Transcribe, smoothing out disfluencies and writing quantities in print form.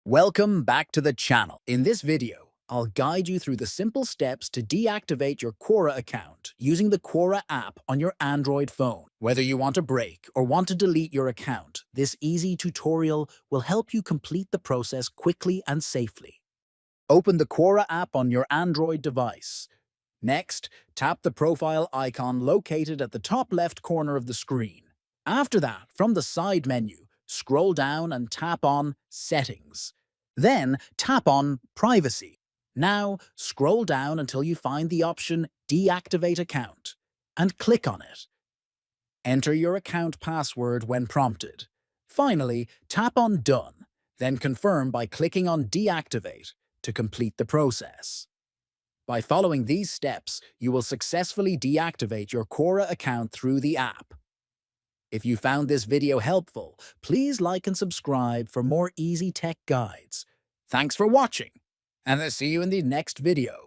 Welcome back to the channel. In this video, I'll guide you through the simple steps to deactivate your Quora account using the Quora app on your Android phone. Whether you want a break or want to delete your account, this easy tutorial will help you complete the process quickly and safely. Open the Quora app on your Android device. Next, tap the profile icon located at the top left corner of the screen. After that, from the side menu, scroll down and tap on Settings. Then tap on Privacy. Now, scroll down until you find the option Deactivate Account and click on it. Enter your account password when prompted. Finally, tap on Done, then confirm by clicking on Deactivate to complete the process. By following these steps, you will successfully deactivate your Quora account through the app. If you found this video helpful, please like and subscribe for more easy tech guides. Thanks for watching, and I'll see you in the next video.